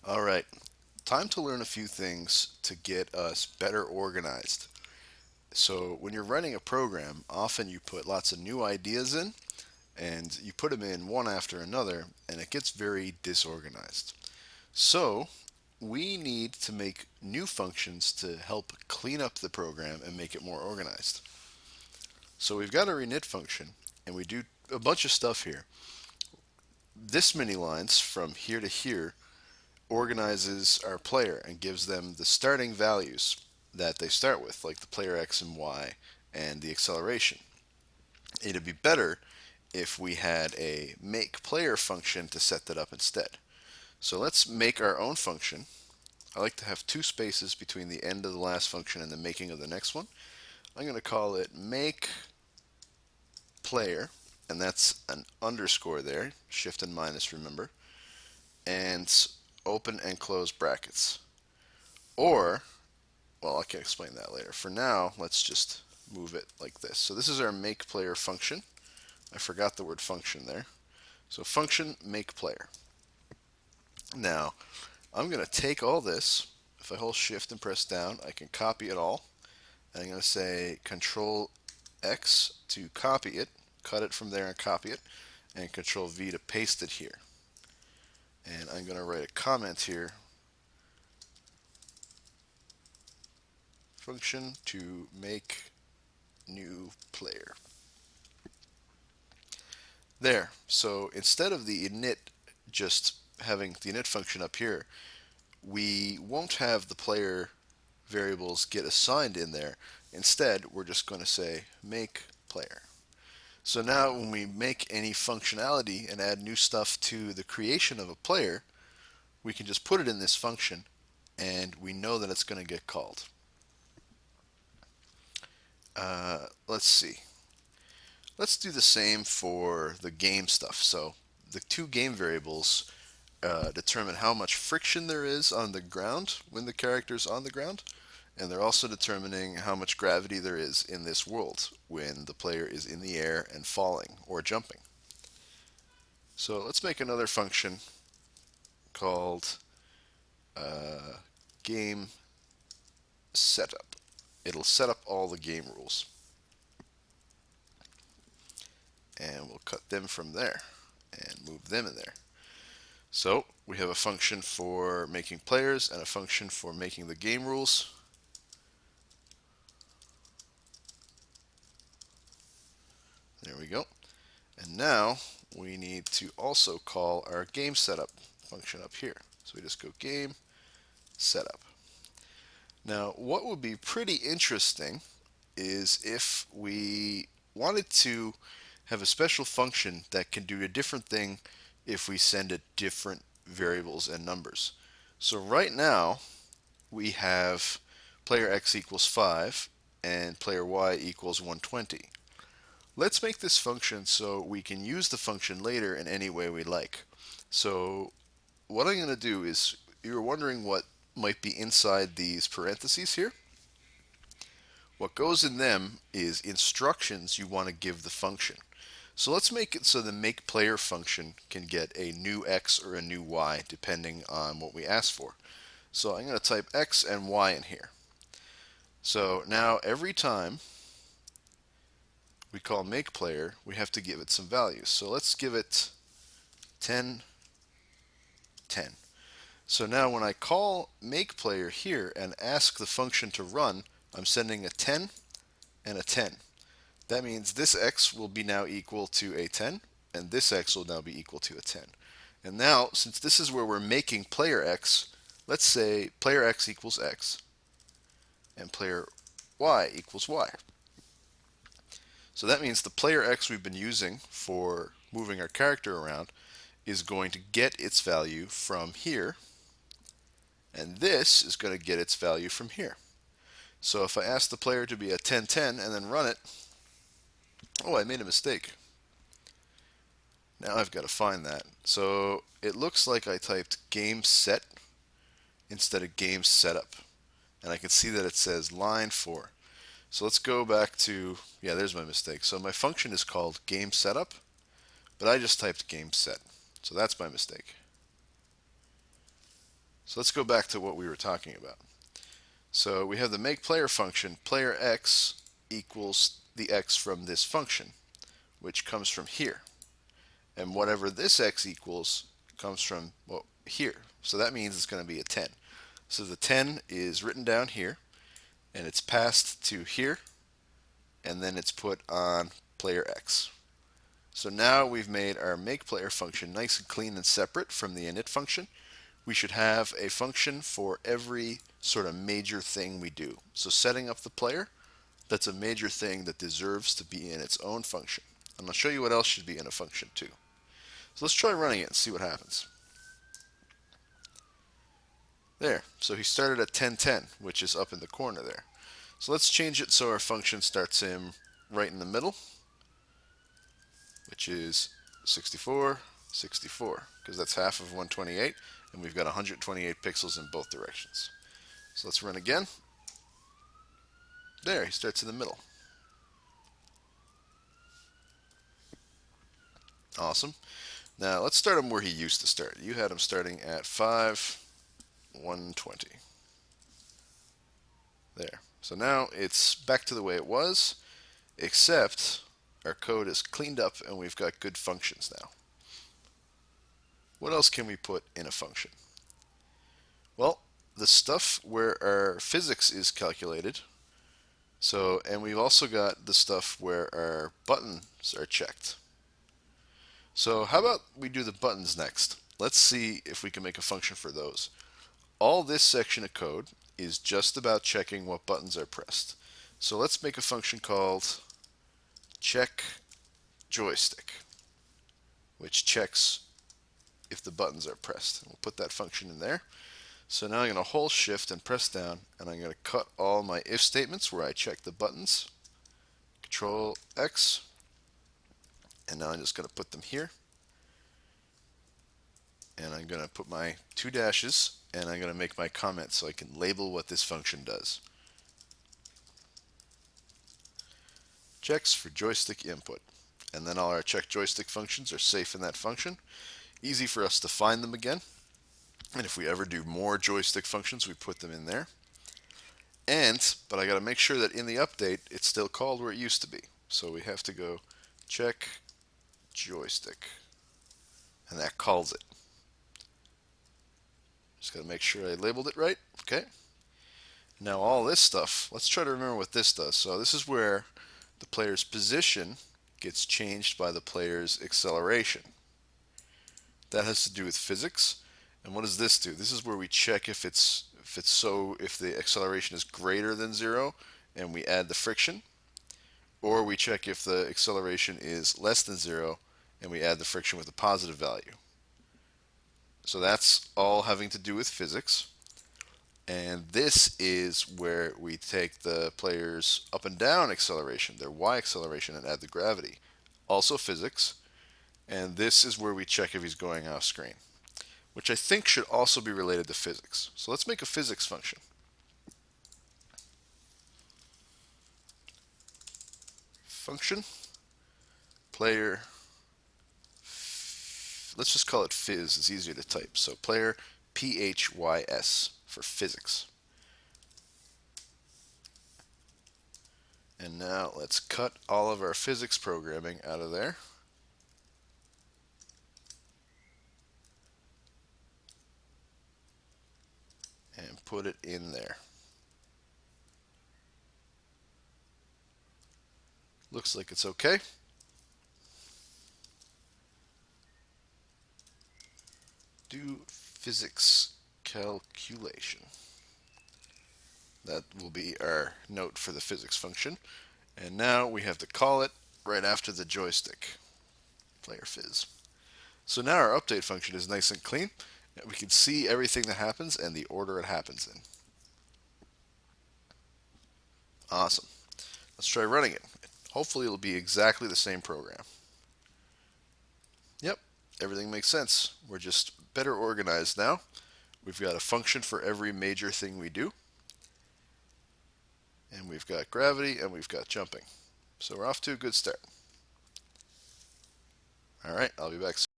Alright, time to learn a few things to get us better organized. So, when you're writing a program, often you put lots of new ideas in, and you put them in one after another, and it gets very disorganized. So, we need to make new functions to help clean up the program and make it more organized. So, we've got our init function, and we do a bunch of stuff here. This many lines from here to here organizes our player and gives them the starting values that they start with, like the player X and Y and the acceleration. It'd be better if we had a make player function to set that up instead. So let's make our own function. I like to have two spaces between the end of the last function and the making of the next one. I'm going to call it make player, and that's an underscore there, shift and minus, remember, and open and close brackets. Or well, I can explain that later. For now, let's just move it like this. So this is our make player function. I forgot the word function there. So function make player. Now, I'm going to take all this. If I hold shift and press down, I can copy it all. And I'm going to say control X to copy it, cut it from there and copy it, and control V to paste it here. And I'm going to write a comment here. Function to make new player. There. So instead of the init just having the init function up here, we won't have the player variables get assigned in there. Instead, we're just going to say make player. So now when we make any functionality and add new stuff to the creation of a player, we can just put it in this function and we know that it's going to get called. Let's see. Let's do the same for the game stuff. So the two game variables determine how much friction there is on the ground when the character's on the ground, and they're also determining how much gravity there is in this world when the player is in the air and falling or jumping. So let's make another function called game setup. It'll set up all the game rules, and we'll cut them from there and move them in there. So we have a function for making players and a function for making the game rules. There we go. And now we need to also call our game setup function up here. So we just go game setup. Now what would be pretty interesting is if we wanted to have a special function that can do a different thing if we send it different variables and numbers. So right now we have player x equals 5 and player y equals 120. Let's make this function so we can use the function later in any way we like. So what I'm going to do is, you're wondering what might be inside these parentheses here. What goes in them is instructions you want to give the function. So let's make it so the make player function can get a new x or a new y depending on what we ask for. So I'm going to type x and y in here. So now every time we call make player, we have to give it some values. So let's give it 10, 10. So now when I call make player here and ask the function to run, I'm sending a 10 and a 10. That means this x will be now equal to a 10, and this x will now be equal to a 10. And now, since this is where we're making player x, let's say player x equals x, and player y equals y. So that means the player x we've been using for moving our character around is going to get its value from here, and this is going to get its value from here. So if I ask the player to be a 10-10 and then run it, oh, I made a mistake. Now I've got to find that. So it looks like I typed game set instead of game setup. And I can see that it says line 4. So let's go back to, yeah, there's my mistake. So my function is called game setup, but I just typed game set. So that's my mistake. So let's go back to what we were talking about. So we have the make player function, player x equals the x from this function, which comes from here. And whatever this x equals comes from, well, here. So that means it's going to be a 10. So the 10 is written down here, and it's passed to here, and then it's put on player x. So now we've made our make player function nice and clean and separate from the init function. We should have a function for every sort of major thing we do. So setting up the player, that's a major thing that deserves to be in its own function. And I'll show you what else should be in a function too. So let's try running it and see what happens. There, so he started at 1010, which is up in the corner there. So let's change it so our function starts him right in the middle, which is 64, 64, because that's half of 128, and we've got 128 pixels in both directions. So let's run again. There, he starts in the middle. Awesome. Now let's start him where he used to start. You had him starting at 5, 120. There. So now it's back to the way it was, except our code is cleaned up and we've got good functions now. What else can we put in a function? Well, the stuff where our physics is calculated. So, and we've also got the stuff where our buttons are checked. So how about we do the buttons next? Let's see if we can make a function for those. All this section of code is just about checking what buttons are pressed. So let's make a function called check joystick, which checks if the buttons are pressed. We'll put that function in there. So now I'm going to hold shift and press down, and I'm going to cut all my if statements where I check the buttons. Control X, and now I'm just going to put them here. And I'm going to put my 2 dashes, and I'm going to make my comment so I can label what this function does. Checks for joystick input. And then all our check joystick functions are safe in that function. Easy for us to find them again. And if we ever do more joystick functions, we put them in there. But I got to make sure that in the update, it's still called where it used to be. So we have to go check joystick. And that calls it. Just got to make sure I labeled it right. Okay. Now all this stuff, let's try to remember what this does. So this is where the player's position gets changed by the player's acceleration. That has to do with physics. And what does this do? This is where we check if the acceleration is greater than 0 and we add the friction, or we check if the acceleration is less than 0 and we add the friction with a positive value. So that's all having to do with physics. And this is where we take the player's up and down acceleration, their y acceleration, and add the gravity. Also physics. And this is where we check if he's going off screen, which I think should also be related to physics. So let's make a physics function. Function, player, let's just call it phys, it's easier to type. So player phys for physics. And now let's cut all of our physics programming out of there. And put it in there. Looks like it's okay. Do physics calculation. That will be our note for the physics function. And now we have to call it right after the joystick, player phys. So now our update function is nice and clean. We can see everything that happens and the order it happens in. Awesome. Let's try running it. Hopefully it'll be exactly the same program. Yep, everything makes sense. We're just better organized now. We've got a function for every major thing we do. And we've got gravity and we've got jumping. So we're off to a good start. All right, I'll be back soon.